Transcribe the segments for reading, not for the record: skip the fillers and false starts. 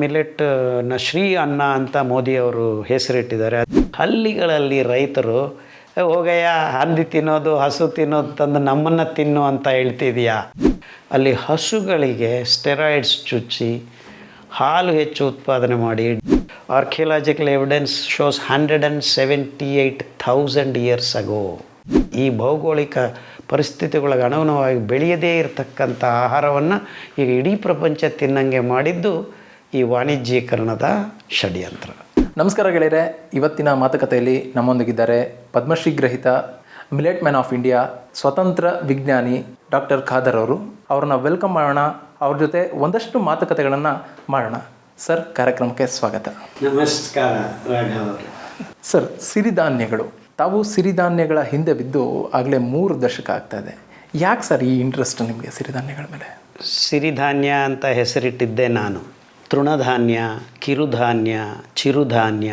ಮಿಲೆಟ್ನ ಶ್ರೀ ಅನ್ನ ಅಂತ ಮೋದಿಯವರು ಹೆಸರಿಟ್ಟಿದ್ದಾರೆ. ಹಳ್ಳಿಗಳಲ್ಲಿ ರೈತರು ಹೋಗಯ್ಯ ಹಂದಿ ತಿನ್ನೋದು ಹಸು ತಿನ್ನೋದು ತಂದು ನಮ್ಮನ್ನು ತಿನ್ನು ಅಂತ ಹೇಳ್ತಿದೆಯಾ? ಅಲ್ಲಿ ಹಸುಗಳಿಗೆ ಸ್ಟೆರಾಯ್ಡ್ಸ್ ಚುಚ್ಚಿ ಹಾಲು ಹೆಚ್ಚು ಉತ್ಪಾದನೆ ಮಾಡಿ archaeological evidence shows 178,000 years ago. ಈ ಭೌಗೋಳಿಕ ಪರಿಸ್ಥಿತಿಗಳಿಗೆ ಅನುಗುಣವಾಗಿ ಬೆಳೆಯದೇ ಇರತಕ್ಕಂಥ ಆಹಾರವನ್ನು ಈಗ ಇಡೀ ಪ್ರಪಂಚ ತಿನ್ನಂಗೆ ಮಾಡಿದ್ದು ಈ ವಾಣಿಜ್ಯೀಕರಣದ ಷಡ್ಯಂತ್ರ. ನಮಸ್ಕಾರ ಗೆಳೆಯರೆ, ಇವತ್ತಿನ ಮಾತುಕತೆಯಲ್ಲಿ ನಮ್ಮೊಂದಿಗಿದ್ದಾರೆ ಪದ್ಮಶ್ರೀ ಗ್ರಹೀತ ಮಿಲೆಟ್ ಮ್ಯಾನ್ ಆಫ್ ಇಂಡಿಯಾ ಸ್ವತಂತ್ರ ವಿಜ್ಞಾನಿ ಡಾಕ್ಟರ್ ಖಾದರ್ ಅವರು. ಅವ್ರನ್ನ ವೆಲ್ಕಮ್ ಮಾಡೋಣ, ಅವ್ರ ಜೊತೆ ಒಂದಷ್ಟು ಮಾತುಕತೆಗಳನ್ನು ಮಾಡೋಣ. ಸರ್, ಕಾರ್ಯಕ್ರಮಕ್ಕೆ ಸ್ವಾಗತ. ನಮಸ್ಕಾರ ರಾಘವ್. ಸರ್, ಸಿರಿಧಾನ್ಯಗಳು, ತಾವು ಸಿರಿಧಾನ್ಯಗಳ ಹಿಂದೆ ಬಿದ್ದು ಆಗಲೇ 3 ದಶಕ ಆಗ್ತಾ ಇದೆ. ಯಾಕೆ ಸರ್ ಈ ಇಂಟ್ರೆಸ್ಟ್ ನಿಮಗೆ ಸಿರಿಧಾನ್ಯಗಳ ಮೇಲೆ? ಸಿರಿಧಾನ್ಯ ಅಂತ ಹೆಸರಿಟ್ಟಿದ್ದೆ ನಾನು. ತೃಣಧಾನ್ಯ, ಕಿರುಧಾನ್ಯ, ಚಿರುಧಾನ್ಯ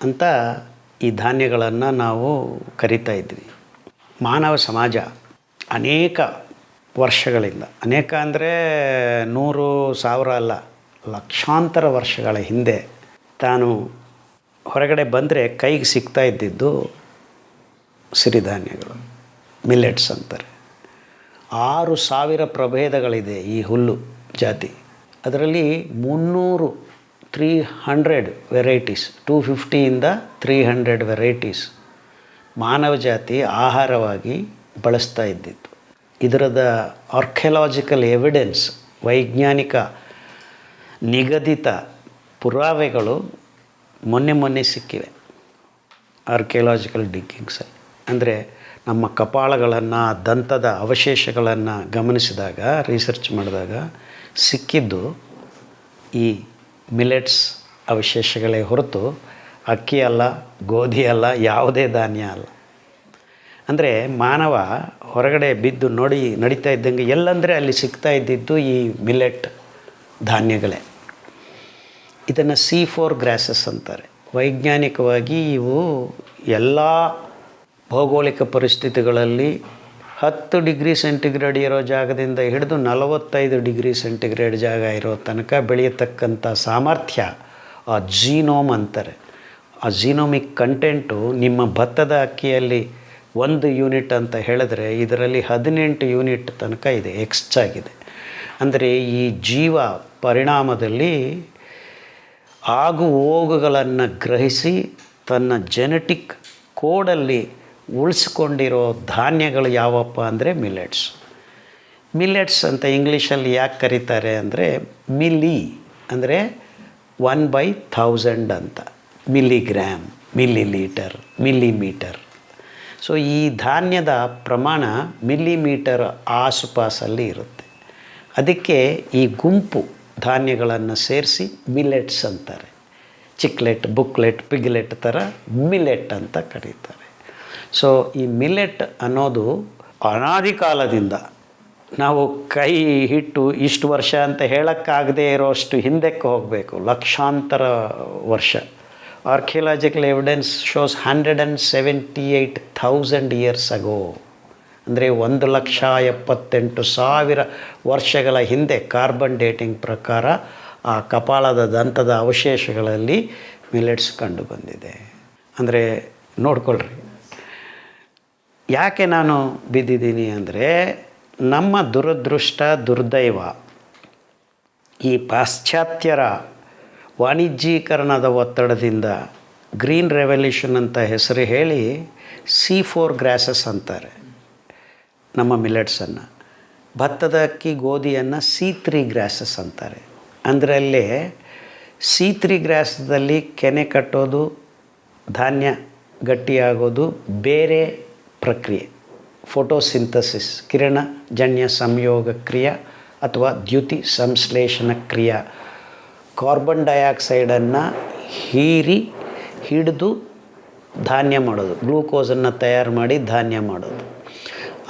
ಅಂತ ಈ ಧಾನ್ಯಗಳನ್ನು ನಾವು ಕರಿತಾ ಇದ್ವಿ. ಮಾನವ ಸಮಾಜ ಅನೇಕ ವರ್ಷಗಳಿಂದ, ಅನೇಕ ಅಂದರೆ 100,000 ಅಲ್ಲ, ಲಕ್ಷಾಂತರ ವರ್ಷಗಳ ಹಿಂದೆ ತಾನು ಹೊರಗಡೆ ಬಂದರೆ ಕೈಗೆ ಸಿಗ್ತಾ ಇದ್ದಿದ್ದು ಸಿರಿಧಾನ್ಯಗಳು, ಮಿಲೆಟ್ಸ್ ಅಂತಾರೆ. 6,000 ಪ್ರಭೇದಗಳಿದೆ ಈ ಹುಲ್ಲು ಜಾತಿ. ಅದರಲ್ಲಿ 300 ವೆರೈಟೀಸ್, 250 300 ವೆರೈಟೀಸ್ ಮಾನವ ಜಾತಿ ಆಹಾರವಾಗಿ ಬಳಸ್ತಾ ಇದ್ದಿತ್ತು. ಇದರದ ಆರ್ಕಿಯಾಲಜಿಕಲ್ ಎವಿಡೆನ್ಸ್, ವೈಜ್ಞಾನಿಕ ನಿಗದಿತ ಪುರಾವೆಗಳು ಮೊನ್ನೆ ಸಿಕ್ಕಿವೆ ಆರ್ಕಿಯಾಲಜಿಕಲ್ ಡಿಗ್ಗಿಂಗ್ಸಲ್ಲಿ. ಅಂದರೆ ನಮ್ಮ ಕಪಾಳಗಳನ್ನು, ದಂತದ ಅವಶೇಷಗಳನ್ನು ಗಮನಿಸಿದಾಗ, ರಿಸರ್ಚ್ ಮಾಡಿದಾಗ ಸಿಕ್ಕಿದ್ದು ಈ ಮಿಲೆಟ್ಸ್ ಅವಶೇಷಗಳೇ ಹೊರತು ಅಕ್ಕಿ ಅಲ್ಲ, ಗೋಧಿ ಅಲ್ಲ, ಯಾವುದೇ ಧಾನ್ಯ ಅಲ್ಲ. ಅಂದರೆ ಮಾನವ ಹೊರಗಡೆ ಬಿದ್ದು ನಡೀತಾ ಇದ್ದಂಗೆ ಎಲ್ಲಂದರೆ ಅಲ್ಲಿ ಸಿಗ್ತಾ ಇದ್ದಿದ್ದು ಈ ಮಿಲೆಟ್ ಧಾನ್ಯಗಳೇ. ಇದನ್ನು C4 ಗ್ರಾಸಸ್ ಅಂತಾರೆ. ವೈಜ್ಞಾನಿಕವಾಗಿ ಇವು ಎಲ್ಲ ಭೌಗೋಳಿಕ ಪರಿಸ್ಥಿತಿಗಳಲ್ಲಿ 10 ಡಿಗ್ರಿ ಸೆಂಟಿಗ್ರೇಡ್ ಇರೋ ಜಾಗದಿಂದ ಹಿಡಿದು 45 ಡಿಗ್ರಿ ಸೆಂಟಿಗ್ರೇಡ್ ಜಾಗ ಇರೋ ತನಕ ಬೆಳೆಯತಕ್ಕಂಥ ಸಾಮರ್ಥ್ಯ ಆ ಜೀನೋಮ್ ಅಂತಾರೆ. ಆ ಜೀನೋಮಿಕ್ ಕಂಟೆಂಟು ನಿಮ್ಮ ಭತ್ತದ ಅಕ್ಕಿಯಲ್ಲಿ 1 ಯೂನಿಟ್ ಅಂತ ಹೇಳಿದ್ರೆ ಇದರಲ್ಲಿ 18 ಯೂನಿಟ್ ತನಕ ಇದೆ, ಹೆಚ್ಚಾಗಿದೆ. ಅಂದರೆ ಈ ಜೀವ ಪರಿಣಾಮದಲ್ಲಿ ಆಗು ಹೋಗುಗಳನ್ನು ಗ್ರಹಿಸಿ ತನ್ನ ಜೆನೆಟಿಕ್ ಕೋಡಲ್ಲಿ ಉಳಿಸ್ಕೊಂಡಿರೋ ಧಾನ್ಯಗಳು ಯಾವಪ್ಪ ಅಂದರೆ ಮಿಲೆಟ್ಸ್. ಮಿಲೆಟ್ಸ್ ಅಂತ ಇಂಗ್ಲೀಷಲ್ಲಿ ಯಾಕೆ ಕರೀತಾರೆ ಅಂದರೆ ಮಿಲಿ ಅಂದರೆ 1/1000 ಅಂತ, ಮಿಲಿಗ್ರಾಮ್, ಮಿಲಿಲೀಟರ್, ಮಿಲಿಮೀಟರ್. ಸೊ ಈ ಧಾನ್ಯದ ಪ್ರಮಾಣ ಮಿಲಿಮೀಟರ್ ಆಸುಪಾಸಲ್ಲಿ ಇರುತ್ತೆ. ಅದಕ್ಕೆ ಈ ಗುಂಪು ಧಾನ್ಯಗಳನ್ನು ಸೇರಿಸಿ ಮಿಲೆಟ್ಸ್ ಅಂತಾರೆ. ಚಿಕ್ಲೆಟ್, ಬುಕ್ಲೆಟ್, ಪಿಗ್ಲೆಟ್ ಥರ ಮಿಲೆಟ್ ಅಂತ ಕರೀತಾರೆ. ಸೊ ಈ ಮಿಲೆಟ್ ಅನ್ನೋದು ಅನಾದಿ ಕಾಲದಿಂದ, ನಾವು ಕೈ ಹಿಟ್ಟು ಇಷ್ಟು ವರ್ಷ ಅಂತ ಹೇಳೋಕ್ಕಾಗದೇ ಇರೋಷ್ಟು ಹಿಂದಕ್ಕೆ ಹೋಗಬೇಕು, ಲಕ್ಷಾಂತರ ವರ್ಷ. Archaeological evidence shows 178,000 years ago. ಅಂದರೆ 1,78,000 ವರ್ಷಗಳ ಹಿಂದೆ ಕಾರ್ಬನ್ ಡೇಟಿಂಗ್ ಪ್ರಕಾರ ಆ ಕಪಾಳದ ದಂತದ ಅವಶೇಷಗಳಲ್ಲಿ ಮಿಲೆಟ್ಸ್ ಕಂಡು ಬಂದಿದೆ. ಅಂದರೆ ನೋಡ್ಕೊಳ್ರಿ, ಯಾಕೆ ನಾನು ಬಿದ್ದಿದ್ದೀನಿ ಅಂದರೆ ನಮ್ಮ ದುರದೃಷ್ಟ, ದುರ್ದೈವ, ಈ ಪಾಶ್ಚಾತ್ಯರ ವಾಣಿಜ್ಯೀಕರಣದ ಒತ್ತಡದಿಂದ ಗ್ರೀನ್ ರೆವಲ್ಯೂಷನ್ ಅಂತ ಹೆಸರು ಹೇಳಿ C4 ಗ್ರಾಸಸ್ ಅಂತಾರೆ ನಮ್ಮ ಮಿಲೆಟ್ಸನ್ನು. ಭತ್ತದ ಅಕ್ಕಿ, ಗೋಧಿಯನ್ನು C3 ಗ್ರಾಸಸ್ ಅಂತಾರೆ. ಅದರಲ್ಲೇ C3 ಗ್ರಾಸದಲ್ಲಿ ಕೆನೆ ಕಟ್ಟೋದು, ಧಾನ್ಯ ಗಟ್ಟಿಯಾಗೋದು ಬೇರೆ ಪ್ರಕ್ರಿಯೆ, ಫೋಟೋಸಿಂಥಸಿಸ್, ಕಿರಣಜನ್ಯ ಸಂಯೋಗ ಕ್ರಿಯೆ ಅಥವಾ ದ್ಯುತಿ ಸಂಶ್ಲೇಷಣ ಕ್ರಿಯೆ. ಕಾರ್ಬನ್ ಡೈಆಕ್ಸೈಡನ್ನು ಹಿಡಿದು ಧಾನ್ಯ ಮಾಡೋದು, ಗ್ಲೂಕೋಸನ್ನು ತಯಾರು ಮಾಡಿ ಧಾನ್ಯ ಮಾಡೋದು.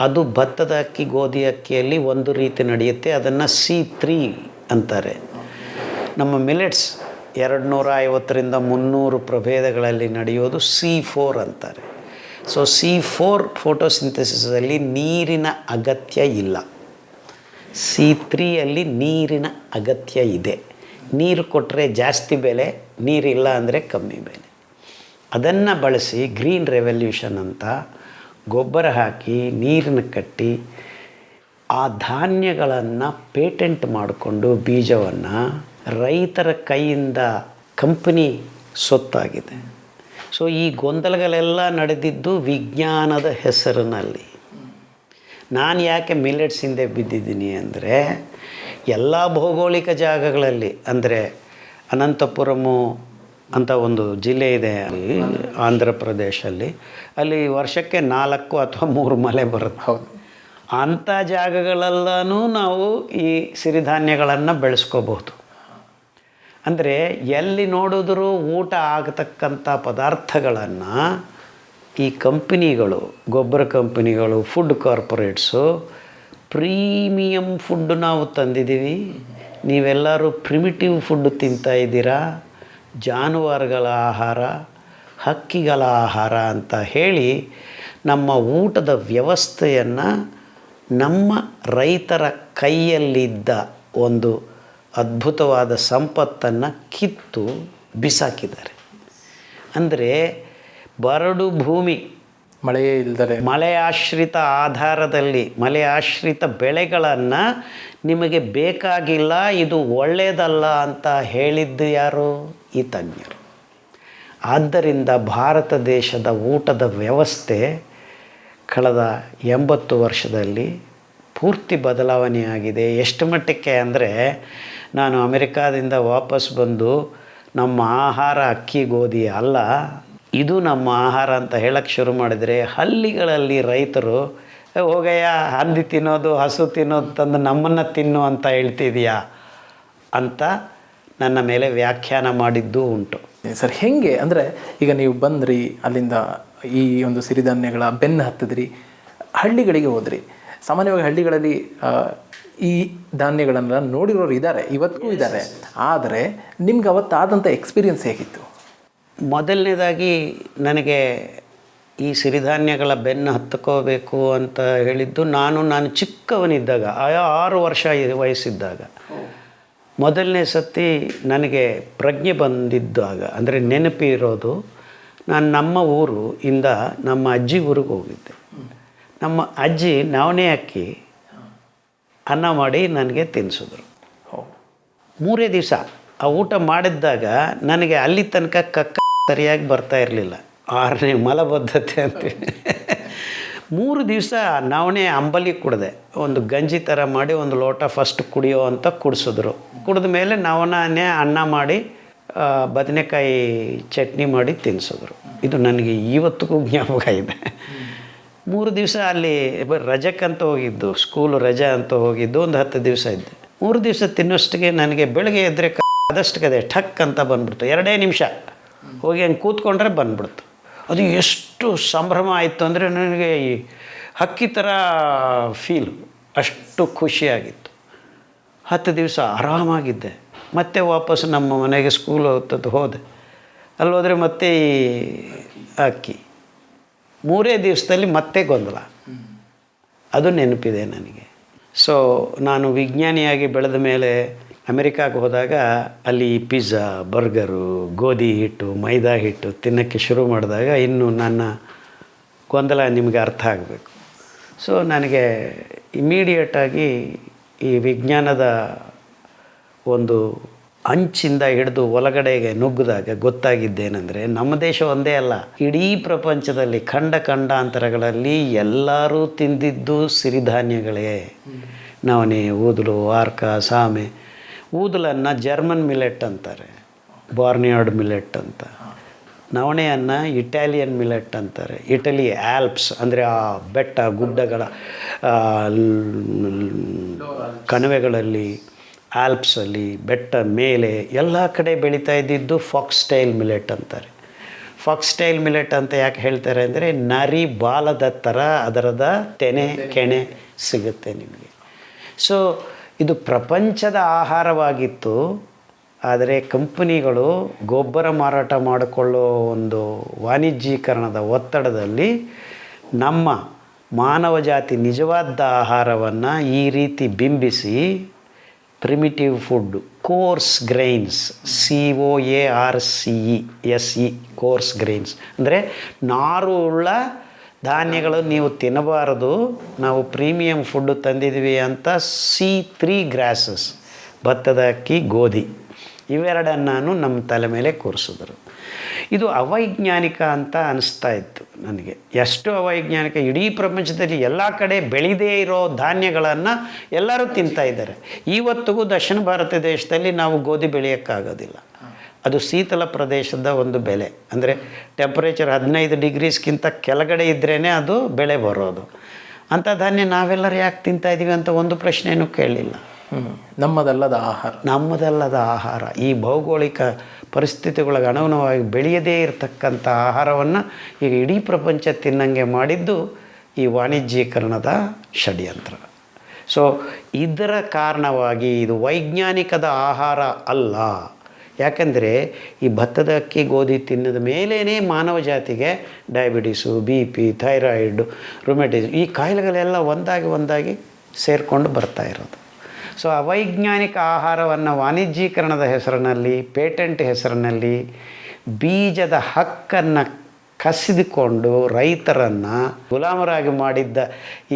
ಅದು ಭತ್ತದ ಅಕ್ಕಿ, ಗೋಧಿ ಅಕ್ಕಿಯಲ್ಲಿ ಒಂದು ರೀತಿ ನಡೆಯುತ್ತೆ, ಅದನ್ನು C3 ಅಂತಾರೆ. ನಮ್ಮ ಮಿಲೆಟ್ಸ್ 250 300 ಪ್ರಭೇದಗಳಲ್ಲಿ ನಡೆಯೋದು C4 ಅಂತಾರೆ. ಸೊ C4 ಫೋಟೋಸಿಂಥಸಿಸಲ್ಲಿ ನೀರಿನ ಅಗತ್ಯ ಇಲ್ಲ, C3 ಅಲ್ಲಿ ನೀರಿನ ಅಗತ್ಯ ಇದೆ. ನೀರು ಕೊಟ್ಟರೆ ಜಾಸ್ತಿ ಬೆಲೆ, ನೀರಿಲ್ಲ ಅಂದರೆ ಕಮ್ಮಿ ಬೆಲೆ. ಅದನ್ನು ಬಳಸಿ ಗ್ರೀನ್ ರೆವಲ್ಯೂಷನ್ ಅಂತ ಗೊಬ್ಬರ ಹಾಕಿ ನೀರನ್ನು ಕಟ್ಟಿ ಆ ಧಾನ್ಯಗಳನ್ನು ಪೇಟೆಂಟ್ ಮಾಡಿಕೊಂಡು ಬೀಜವನ್ನು ರೈತರ ಕೈಯಿಂದ ಕಂಪನಿ ಸೊತ್ತಾಗಿದೆ. ಸೊ ಈ ಗೊಂದಲಗಳೆಲ್ಲ ನಡೆದಿದ್ದು ವಿಜ್ಞಾನದ ಹೆಸರಿನಲ್ಲಿ. ನಾನು ಯಾಕೆ ಮಿಲೆಟ್ಸ್ ಹಿಂದೆ ಬಿದ್ದಿದ್ದೀನಿ ಅಂದರೆ, ಎಲ್ಲ ಭೌಗೋಳಿಕ ಜಾಗಗಳಲ್ಲಿ, ಅಂದರೆ ಅನಂತಪುರಮು ಅಂತ ಒಂದು ಜಿಲ್ಲೆ ಇದೆ ಆಂಧ್ರ ಪ್ರದೇಶಲ್ಲಿ, ಅಲ್ಲಿ ವರ್ಷಕ್ಕೆ 4 ಅಥವಾ 3 ಮಳೆ ಬರುತ್ತೆ. ಹೌದು. ಅಂಥ ಜಾಗಗಳಲ್ಲೂ ನಾವು ಈ ಸಿರಿಧಾನ್ಯಗಳನ್ನು ಬೆಳೆಸ್ಕೋಬಹುದು. ಅಂದರೆ ಎಲ್ಲಿ ನೋಡಿದ್ರೂ ಊಟ ಆಗತಕ್ಕಂಥ ಪದಾರ್ಥಗಳನ್ನು ಈ ಕಂಪನಿಗಳು, ಗೊಬ್ಬರ ಕಂಪನಿಗಳು, ಫುಡ್ ಕಾರ್ಪೊರೇಟ್ಸು ಪ್ರೀಮಿಯಂ ಫುಡ್ ನಾವು ತಂದಿದ್ದೀವಿ, ನೀವೆಲ್ಲರೂ ಪ್ರಿಮಿಟಿವ್ ಫುಡ್ ತಿಂತಾಯಿದ್ದೀರಾ, ಜಾನುವಾರುಗಳ ಆಹಾರ, ಹಕ್ಕಿಗಳ ಆಹಾರ ಅಂತ ಹೇಳಿ ನಮ್ಮ ಊಟದ ವ್ಯವಸ್ಥೆಯನ್ನು ನಮ್ಮ ರೈತರ ಕೈಯಲ್ಲಿದ್ದ ಒಂದು ಅದ್ಭುತವಾದ ಸಂಪತ್ತನ್ನು ಕಿತ್ತು ಬಿಸಾಕಿದ್ದಾರೆ. ಅಂದರೆ ಬರಡು ಭೂಮಿ, ಮಳೆಯೇ ಇಲ್ಲದೆ ಮಳೆ ಆಶ್ರಿತ ಆಧಾರದಲ್ಲಿ ಮಳೆ ಆಶ್ರಿತ ಬೆಳೆಗಳನ್ನು ನಿಮಗೆ ಬೇಕಾಗಿಲ್ಲ, ಇದು ಒಳ್ಳೆಯದಲ್ಲ ಅಂತ ಹೇಳಿದ್ದು ಯಾರು? ಈ ತಜ್ಞರು. ಆದ್ದರಿಂದ ಭಾರತ ದೇಶದ ಊಟದ ವ್ಯವಸ್ಥೆ ಕಳೆದ 80 ವರ್ಷದಲ್ಲಿ ಪೂರ್ತಿ ಬದಲಾವಣೆಯಾಗಿದೆ. ಎಷ್ಟು ಮಟ್ಟಕ್ಕೆ ಅಂದರೆ, ನಾನು ಅಮೆರಿಕಾದಿಂದ ವಾಪಸ್ ಬಂದು ನಮ್ಮ ಆಹಾರ ಅಕ್ಕಿ ಗೋಧಿ ಅಲ್ಲ, ಇದು ನಮ್ಮ ಆಹಾರ ಅಂತ ಹೇಳಕ್ಕೆ ಶುರು ಮಾಡಿದರೆ, ಹಳ್ಳಿಗಳಲ್ಲಿ ರೈತರು ಹೋಗಯ್ಯ ಹಂದಿ ತಿನ್ನೋದು, ಹಸು ತಿನ್ನೋದು ತಂದು ನಮ್ಮನ್ನು ತಿನ್ನು ಅಂತ ಹೇಳ್ತಿದೆಯಾ ಅಂತ ನನ್ನ ಮೇಲೆ ವ್ಯಾಖ್ಯಾನ ಮಾಡಿದ್ದೂ ಉಂಟು. ಸರ್, ಹೇಗೆ ಅಂದರೆ ಈಗ ನೀವು ಬಂದ್ರಿ, ಅಲ್ಲಿಂದ ಈ ಒಂದು ಸಿರಿಧಾನ್ಯಗಳ ಬೆನ್ನು ಹತ್ತಿದ್ರಿ, ಹಳ್ಳಿಗಳಿಗೆ ಹೋದ್ರಿ. ಸಾಮಾನ್ಯವಾಗಿ ಹಳ್ಳಿಗಳಲ್ಲಿ ಈ ಧಾನ್ಯಗಳನ್ನೆಲ್ಲ ನೋಡಿರೋರು ಇದ್ದಾರೆ, ಇವತ್ತಿಗೂ ಇದ್ದಾರೆ. ಆದರೆ ನಿಮ್ಗೆ ಅವತ್ತಾದಂಥ ಎಕ್ಸ್ಪೀರಿಯನ್ಸ್ ಹೇಗಿತ್ತು? ಮೊದಲನೇದಾಗಿ ನನಗೆ ಈ ಸಿರಿಧಾನ್ಯಗಳ ಬೆನ್ನು ಹತ್ತಕೋಬೇಕು ಅಂತ ಹೇಳಿದ್ದು ನಾನು ಚಿಕ್ಕವನಿದ್ದಾಗ, 6 ವರ್ಷ ವಯಸ್ಸಿದ್ದಾಗ ಮೊದಲನೇ ಸತಿ ನನಗೆ ಪ್ರಜ್ಞೆ ಬಂದಿದ್ದಾಗ, ಅಂದರೆ ನೆನಪಿರೋದು, ನಾನು ನಮ್ಮ ಊರು ಇಂದ ನಮ್ಮ ಅಜ್ಜಿ ಊರಿಗೆ ಹೋಗಿದ್ದೆ. ನಮ್ಮ ಅಜ್ಜಿ ನವಣೆ ಅಕ್ಕಿ ಅನ್ನ ಮಾಡಿ ನನಗೆ ತಿನ್ನಿಸಿದ್ರು. 3 ದಿವಸ ಆ ಊಟ ಮಾಡಿದ್ದಾಗ ನನಗೆ ಅಲ್ಲಿ ತನಕ ಸರಿಯಾಗಿ ಬರ್ತಾ ಇರಲಿಲ್ಲ. 6ನೇ ಮಲಬದ್ಧತೆ ಅಂತೀವಿ. 3 ದಿವಸ ನವಣೆ ಅಂಬಲಿ ಕುಡಿದೆ. ಒಂದು ಗಂಜಿ ಥರ ಮಾಡಿ ಒಂದು ಲೋಟ ಫಸ್ಟ್ ಕುಡಿಯೋ ಅಂತ ಕುಡಿಸಿದ್ರು. ಕುಡಿದ ಮೇಲೆ ನವಣೆ ಅನ್ನ ಮಾಡಿ ಬದನೆಕಾಯಿ ಚಟ್ನಿ ಮಾಡಿ ತಿನ್ನಿಸಿದ್ರು. ಇದು ನನಗೆ ಇವತ್ತಿಗೂ ಜ್ಞಾಪಕ ಇದೆ. 3 ದಿವಸ ಅಲ್ಲಿ ರಜಕ್ಕಂತ ಹೋಗಿದ್ದು, ಸ್ಕೂಲು ರಜೆ ಅಂತ ಹೋಗಿದ್ದು, ಒಂದು 10 ದಿವಸ ಇದ್ದೆ. 3 ದಿವಸ ತಿನ್ನೋಷ್ಟಿಗೆ ನನಗೆ ಬೆಳಗ್ಗೆ ಎದ್ದರೆ ಆದಷ್ಟುಗದೆ ಠಕ್ ಅಂತ ಬಂದ್ಬಿಡ್ತು. 2 ನಿಮಿಷ ಹೋಗಿ ಹಂಗೆ ಕೂತ್ಕೊಂಡ್ರೆ ಬಂದ್ಬಿಡ್ತು. ಅದು ಎಷ್ಟು ಸಂಭ್ರಮ ಆಯಿತು ಅಂದರೆ, ನನಗೆ ಈ ಹಕ್ಕಿ ಥರ ಫೀಲು, ಅಷ್ಟು ಖುಷಿಯಾಗಿತ್ತು. 10 ದಿವಸ ಆರಾಮಾಗಿದ್ದೆ. ಮತ್ತೆ ವಾಪಸ್ ನಮ್ಮ ಮನೆಗೆ ಸ್ಕೂಲ್ ಹೋದೆ. ಅಲ್ಲಿ ಹೋದರೆ ಮತ್ತೆ ಈ ಅಕ್ಕಿ. 3 ದಿವಸದಲ್ಲಿ ಮತ್ತೆ ಗೊಂದಲ. ಅದು ನೆನಪಿದೆ ನನಗೆ. ಸೊ ನಾನು ವಿಜ್ಞಾನಿಯಾಗಿ ಬೆಳೆದ ಮೇಲೆ ಅಮೆರಿಕಾಗೆ ಹೋದಾಗ ಅಲ್ಲಿ ಪಿಜ್ಜಾ, ಬರ್ಗರು, ಗೋಧಿ ಹಿಟ್ಟು, ಮೈದಾ ಹಿಟ್ಟು ತಿನ್ನೋಕ್ಕೆ ಶುರು ಮಾಡಿದಾಗ ಇನ್ನು ನನ್ನ ಗೊಂದಲ ನಿಮಗೆ ಅರ್ಥ ಆಗಬೇಕು. ಸೊ ನನಗೆ ಇಮಿಡಿಯೇಟಾಗಿ ಈ ವಿಜ್ಞಾನದ ಒಂದು ಅಂಚಿಂದ ಹಿಡಿದು ಒಳಗಡೆಗೆ ನುಗ್ಗಿದಾಗ ಗೊತ್ತಾಗಿದ್ದೇನೆಂದರೆ, ನಮ್ಮ ದೇಶ ಒಂದೇ ಅಲ್ಲ, ಇಡೀ ಪ್ರಪಂಚದಲ್ಲಿ ಖಂಡಾಂತರಗಳಲ್ಲಿ ಎಲ್ಲರೂ ತಿಂದಿದ್ದು ಸಿರಿಧಾನ್ಯಗಳೇ. ನವಣೆ, ಊದಲು, ಆರ್ಕ, ಸಾಮೆ. ಊದಲನ್ನು ಜರ್ಮನ್ ಮಿಲೆಟ್ ಅಂತಾರೆ, ಬಾರ್ನಿಯಾರ್ಡ್ ಮಿಲೆಟ್ ಅಂತ. ನವಣೆಯನ್ನು ಇಟಾಲಿಯನ್ ಮಿಲೆಟ್ ಅಂತಾರೆ. ಇಟಲಿ ಆಲ್ಪ್ಸ್ ಅಂದರೆ ಆ ಬೆಟ್ಟ ಗುಡ್ಡಗಳ ಕಣಿವೆಗಳಲ್ಲಿ, ಆಲ್ಪ್ಸಲ್ಲಿ, ಬೆಟ್ಟ ಮೇಲೆ ಎಲ್ಲ ಕಡೆ ಬೆಳೀತಾ ಇದ್ದಿದ್ದು ಫಾಕ್ಸ್ಟೈಲ್ ಮಿಲೆಟ್ ಅಂತಾರೆ. ಫಾಕ್ಸ್ಟೈಲ್ ಮಿಲೆಟ್ ಅಂತ ಯಾಕೆ ಹೇಳ್ತಾರೆ ಅಂದರೆ, ನರಿ ಬಾಲದ ಥರ ಅದರದ ತೆನೆ ಕೆಣೆ ಸಿಗುತ್ತೆ ನಿಮಗೆ. ಸೊ ಇದು ಪ್ರಪಂಚದ ಆಹಾರವಾಗಿತ್ತು. ಆದರೆ ಕಂಪನಿಗಳು ಗೊಬ್ಬರ ಮಾರಾಟ ಮಾಡಿಕೊಳ್ಳೋ ಒಂದು ವಾಣಿಜ್ಯೀಕರಣದ ಒತ್ತಡದಲ್ಲಿ ನಮ್ಮ ಮಾನವ ಜಾತಿ ನಿಜವಾದ ಆಹಾರವನ್ನು ಈ ರೀತಿ ಬಿಂಬಿಸಿ primitive food coarse grains, COARCESE, coarse grains ಅಂದರೆ ನಾರು ಉಳ್ಳ ಧಾನ್ಯಗಳು ನೀವು ತಿನ್ನಬಾರದು, ನಾವು ಪ್ರೀಮಿಯಂ ಫುಡ್ಡು ತಂದಿದ್ವಿ ಅಂತ C3 ಗ್ರಾಸಸ್, ಭತ್ತದ ಅಕ್ಕಿ, ಗೋಧಿ ಇವೆರಡನ್ನು ನಮ್ಮ ತಲೆ ಮೇಲೆ ಕೂರಿಸಿದ್ರು. ಇದು ಅವೈಜ್ಞಾನಿಕ ಅಂತ ಅನಿಸ್ತಾ ಇತ್ತು ನನಗೆ. ಎಷ್ಟು ಅವೈಜ್ಞಾನಿಕ, ಇಡೀ ಪ್ರಪಂಚದಲ್ಲಿ ಎಲ್ಲ ಕಡೆ ಬೆಳೆದೇ ಇರೋ ಧಾನ್ಯಗಳನ್ನು ಎಲ್ಲರೂ ತಿಂತಾ ಇದ್ದಾರೆ. ಇವತ್ತಿಗೂ ದಕ್ಷಿಣ ಭಾರತ ದೇಶದಲ್ಲಿ ನಾವು ಗೋಧಿ ಬೆಳೆಯೋಕ್ಕಾಗೋದಿಲ್ಲ. ಅದು ಶೀತಲ ಪ್ರದೇಶದ ಒಂದು ಬೆಲೆ, ಅಂದರೆ ಟೆಂಪ್ರೇಚರ್ 15 ಡಿಗ್ರೀಸ್ಗಿಂತ ಕೆಳಗಡೆ ಇದ್ರೇ ಅದು ಬೆಳೆ ಬರೋದು. ಅಂಥ ಧಾನ್ಯ ನಾವೆಲ್ಲರೂ ಯಾಕೆ ತಿಂತಾಯಿದ್ದೀವಿ ಅಂತ ಒಂದು ಪ್ರಶ್ನೆಯೂ ಕೇಳಲಿಲ್ಲ. ನಮ್ಮದಲ್ಲದ ಆಹಾರ ಈ ಭೌಗೋಳಿಕ ಪರಿಸ್ಥಿತಿಗಳಿಗೆ ಅನುಗುಣವಾಗಿ ಬೆಳೆಯದೇ ಇರತಕ್ಕಂಥ ಆಹಾರವನ್ನು ಈಗ ಇಡೀ ಪ್ರಪಂಚ ತಿನ್ನಂಗೆ ಮಾಡಿದ್ದು ಈ ವಾಣಿಜ್ಯೀಕರಣದ ಷಡ್ಯಂತ್ರ. ಸೊ ಇದರ ಕಾರಣವಾಗಿ ಇದು ವೈಜ್ಞಾನಿಕದ ಆಹಾರ ಅಲ್ಲ. ಯಾಕೆಂದರೆ ಈ ಭತ್ತದ ಅಕ್ಕಿ, ಗೋಧಿ ತಿನ್ನದ ಮೇಲೇ ಮಾನವ ಜಾತಿಗೆ ಡಯಾಬಿಟೀಸು, BP, ಥೈರಾಯ್ಡು, ರುಮೆಟಿಸಮ್ ಈ ಕಾಯಿಲೆಗಳೆಲ್ಲ ಒಂದಾಗಿ ಸೇರಿಕೊಂಡು ಬರ್ತಾ ಇರೋದು. ಸೊ ಅವೈಜ್ಞಾನಿಕ ಆಹಾರವನ್ನು ವಾಣಿಜ್ಯೀಕರಣದ ಹೆಸರಿನಲ್ಲಿ, ಪೇಟೆಂಟ್ ಹೆಸರಿನಲ್ಲಿ ಬೀಜದ ಹಕ್ಕನ್ನು ಕಸಿದುಕೊಂಡು ರೈತರನ್ನು ಗುಲಾಮರಾಗಿ ಮಾಡಿದ್ದ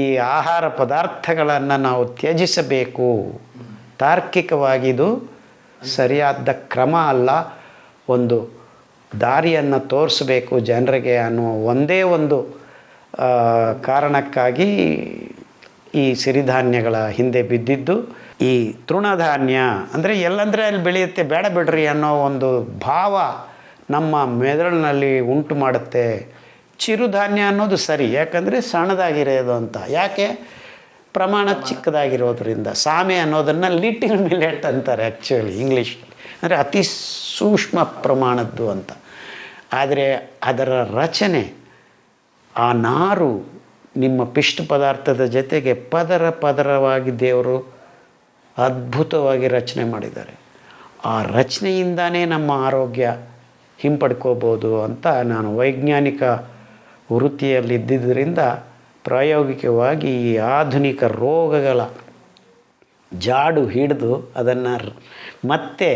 ಈ ಆಹಾರ ಪದಾರ್ಥಗಳನ್ನು ನಾವು ತ್ಯಜಿಸಬೇಕು. ತಾರ್ಕಿಕವಾಗಿದು ಸರಿಯಾದ ಕ್ರಮ ಅಲ್ಲ, ಒಂದು ದಾರಿಯನ್ನು ತೋರಿಸಬೇಕು ಜನರಿಗೆ ಅನ್ನುವ ಒಂದೇ ಒಂದು ಕಾರಣಕ್ಕಾಗಿ ಈ ಸಿರಿಧಾನ್ಯಗಳ ಹಿಂದೆ ಬಿದ್ದಿದ್ದು. ಈ ತೃಣಧಾನ್ಯ ಅಂದರೆ ಎಲ್ಲಂದರೆ ಅಲ್ಲಿ ಬೆಳೆಯುತ್ತೆ, ಬೇಡ ಬಿಡ್ರಿ ಅನ್ನೋ ಒಂದು ಭಾವ ನಮ್ಮ ಮೆದುಳಿನಲ್ಲಿ ಉಂಟು ಮಾಡುತ್ತೆ. ಚಿರುಧಾನ್ಯ ಅನ್ನೋದು ಸರಿ, ಯಾಕಂದರೆ ಸಣ್ಣದಾಗಿರೋದು ಅಂತ. ಯಾಕೆ? ಪ್ರಮಾಣ ಚಿಕ್ಕದಾಗಿರೋದ್ರಿಂದ. ಸಾಮೆ ಅನ್ನೋದನ್ನು ಲಿಟಿಲ್ ಮಿಲೆಟ್ ಅಂತಾರೆ ಆ್ಯಕ್ಚುಲಿ ಇಂಗ್ಲೀಷ್, ಅಂದರೆ ಅತಿ ಸೂಕ್ಷ್ಮ ಪ್ರಮಾಣದ್ದು ಅಂತ. ಆದರೆ ಅದರ ರಚನೆ, ಆ ನಾರು ನಿಮ್ಮ ಪಿಷ್ಟ ಪದಾರ್ಥದ ಜೊತೆಗೆ ಪದರವಾಗಿ ದೇವರು ಅದ್ಭುತವಾಗಿ ರಚನೆ ಮಾಡಿದ್ದಾರೆ. ಆ ರಚನೆಯಿಂದನೇ ನಮ್ಮ ಆರೋಗ್ಯ ಹಿಂಪಡ್ಕೋಬೋದು ಅಂತ ನಾನು ವೈಜ್ಞಾನಿಕ ವೃತ್ತಿಯಲ್ಲಿದ್ದರಿಂದ ಪ್ರಾಯೋಗಿಕವಾಗಿ ಈ ಆಧುನಿಕ ರೋಗಗಳ ಜಾಡು ಹಿಡಿದು ಅದನ್ನು ಮತ್ತೆ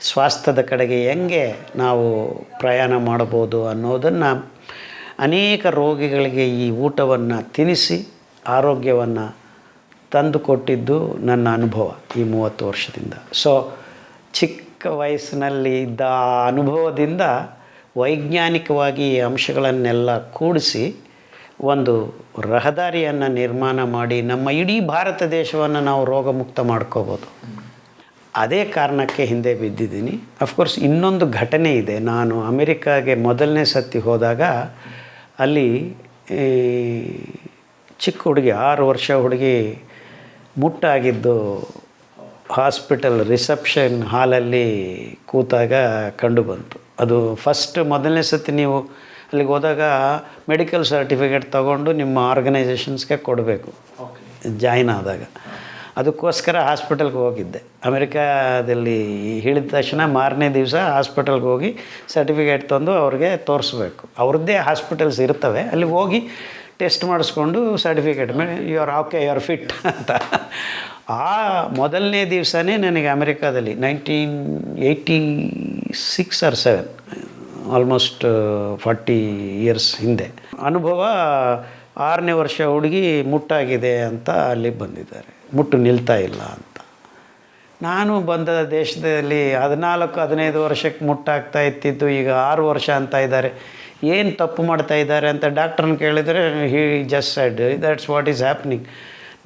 ಸ್ವಾಸ್ಥ್ಯದ ಕಡೆಗೆ ಹೆಂಗೆ ನಾವು ಪ್ರಯಾಣ ಮಾಡ್ಬೋದು ಅನ್ನೋದನ್ನು, ಅನೇಕ ರೋಗಿಗಳಿಗೆ ಈ ಊಟವನ್ನು ತಿನ್ನಿಸಿ ಆರೋಗ್ಯವನ್ನು ತಂದು ಕೊಟ್ಟಿದ್ದು ನನ್ನ ಅನುಭವ ಈ 30 ವರ್ಷದಿಂದ. ಸೊ ಚಿಕ್ಕ ವಯಸ್ಸಿನಲ್ಲಿ ಇದ್ದ ಅನುಭವದಿಂದ ವೈಜ್ಞಾನಿಕವಾಗಿ ಈ ಅಂಶಗಳನ್ನೆಲ್ಲ ಕೂಡಿಸಿ ಒಂದು ರಹದಾರಿಯನ್ನು ನಿರ್ಮಾಣ ಮಾಡಿ ನಮ್ಮ ಇಡೀ ಭಾರತ ದೇಶವನ್ನು ನಾವು ರೋಗಮುಕ್ತ ಮಾಡ್ಕೋಬೋದು. ಅದೇ ಕಾರಣಕ್ಕೆ ಹಿಂದೆ ಬಿದ್ದಿದ್ದೀನಿ. ಅಫ್ಕೋರ್ಸ್ ಇನ್ನೊಂದು ಘಟನೆ ಇದೆ. ನಾನು ಅಮೆರಿಕಾಗೆ ಮೊದಲನೇ ಸತಿ ಹೋದಾಗ ಅಲ್ಲಿ ಚಿಕ್ಕ ಹುಡುಗಿ, 6 ವರ್ಷ ಹುಡುಗಿ ಮುಟ್ಟಾಗಿದ್ದು ಹಾಸ್ಪಿಟಲ್ ರಿಸೆಪ್ಷನ್ ಹಾಲಲ್ಲಿ ಕೂತಾಗ ಕಂಡುಬಂತು. ಅದು ಮೊದಲನೇ ಸತಿ ನೀವು ಅಲ್ಲಿಗೆ ಹೋದಾಗ ಮೆಡಿಕಲ್ ಸರ್ಟಿಫಿಕೇಟ್ ತೊಗೊಂಡು ನಿಮ್ಮ ಆರ್ಗನೈಸೇಷನ್ಸ್ಗೆ ಕೊಡಬೇಕು ಜಾಯ್ನ್ ಆದಾಗ. ಅದಕ್ಕೋಸ್ಕರ ಹಾಸ್ಪಿಟಲ್ಗೆ ಹೋಗಿದ್ದೆ. ಅಮೆರಿಕಾದಲ್ಲಿ ಹೇಳಿದ ತಕ್ಷಣ ಮಾರನೇ ದಿವಸ ಹಾಸ್ಪಿಟಲ್ಗೆ ಹೋಗಿ ಸರ್ಟಿಫಿಕೇಟ್ ತಂದು ಅವ್ರಿಗೆ ತೋರಿಸ್ಬೇಕು. ಅವ್ರದ್ದೇ ಹಾಸ್ಪಿಟಲ್ಸ್ ಇರ್ತವೆ, ಅಲ್ಲಿ ಹೋಗಿ ಟೆಸ್ಟ್ ಮಾಡಿಸ್ಕೊಂಡು ಸರ್ಟಿಫಿಕೇಟ್ ಮೇಲೆ ಯು ಆರ್ ಫಿಟ್ ಅಂತ. ಆ ಮೊದಲನೇ ದಿವಸನೇ ನನಗೆ ಅಮೆರಿಕಾದಲ್ಲಿ 1986 or 7, ಆಲ್ಮೋಸ್ಟ್ 40 ಇಯರ್ಸ್ ಹಿಂದೆ ಅನುಭವ. 6ನೇ ವರ್ಷ ಹುಡುಗಿ ಮುಟ್ಟಾಗಿದೆ ಅಂತ ಅಲ್ಲಿ ಬಂದಿದ್ದಾರೆ, ಮುಟ್ಟು ನಿಲ್ತಾ ಇಲ್ಲ ಅಂತ. ನಾನು ಬಂದ ದೇಶದಲ್ಲಿ 14-15 ವರ್ಷಕ್ಕೆ ಮುಟ್ಟಾಗ್ತಾ ಇತ್ತಿದ್ದು ಈಗ 6 ವರ್ಷ ಅಂತ ಇದ್ದಾರೆ. ಏನು ತಪ್ಪು ಮಾಡ್ತಾ ಇದ್ದಾರೆ ಅಂತ ಡಾಕ್ಟ್ರನ್ನ ಕೇಳಿದರೆ he just said that's what is happening.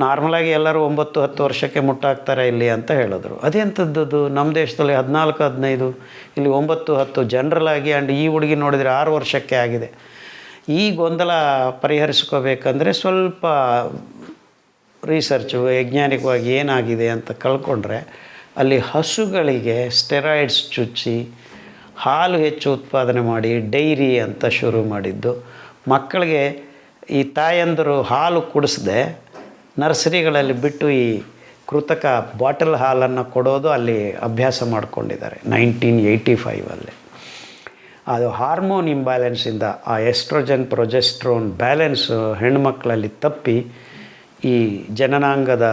ನಾರ್ಮಲಾಗಿ ಎಲ್ಲರೂ 9-10 ವರ್ಷಕ್ಕೆ ಮುಟ್ಟಾಗ್ತಾರೆ ಇಲ್ಲಿ ಅಂತ ಹೇಳಿದ್ರು. ಅದೆಂಥದ್ದು ನಮ್ಮ ದೇಶದಲ್ಲಿ 14-15, ಇಲ್ಲಿ 9-10 ಜನರಲಾಗಿ. ಆ್ಯಂಡ್ ಈ ಹುಡುಗಿ ನೋಡಿದರೆ 6 ವರ್ಷಕ್ಕೆ ಆಗಿದೆ. ಈ ಗೊಂದಲ ಪರಿಹರಿಸ್ಕೋಬೇಕಂದ್ರೆ ಸ್ವಲ್ಪ ರಿಸರ್ಚು ವೈಜ್ಞಾನಿಕವಾಗಿ ಏನಾಗಿದೆ ಅಂತ ಕಳ್ಕೊಂಡ್ರೆ, ಅಲ್ಲಿ ಹಸುಗಳಿಗೆ ಸ್ಟೆರಾಯ್ಡ್ಸ್ ಚುಚ್ಚಿ ಹಾಲು ಹೆಚ್ಚು ಉತ್ಪಾದನೆ ಮಾಡಿ ಡೈರಿ ಅಂತ ಶುರು ಮಾಡಿದ್ದು. ಮಕ್ಕಳಿಗೆ ಈ ತಾಯಂದರು ಹಾಲು ಕುಡಿಸದೆ ನರ್ಸರಿಗಳಲ್ಲಿ ಬಿಟ್ಟು ಈ ಕೃತಕ ಬಾಟಲ್ ಹಾಲನ್ನು ಕೊಡೋದು ಅಲ್ಲಿ ಅಭ್ಯಾಸ ಮಾಡಿಕೊಂಡಿದ್ದಾರೆ 1985 ಅದು ಹಾರ್ಮೋನ್ ಇಂಬ್ಯಾಲೆನ್ಸಿಂದ ಆ ಎಸ್ಟ್ರೋಜನ್ ಪ್ರೊಜೆಸ್ಟ್ರೋನ್ ಬ್ಯಾಲೆನ್ಸು ಹೆಣ್ಮಕ್ಳಲ್ಲಿ ತಪ್ಪಿ ಈ ಜನನಾಂಗದ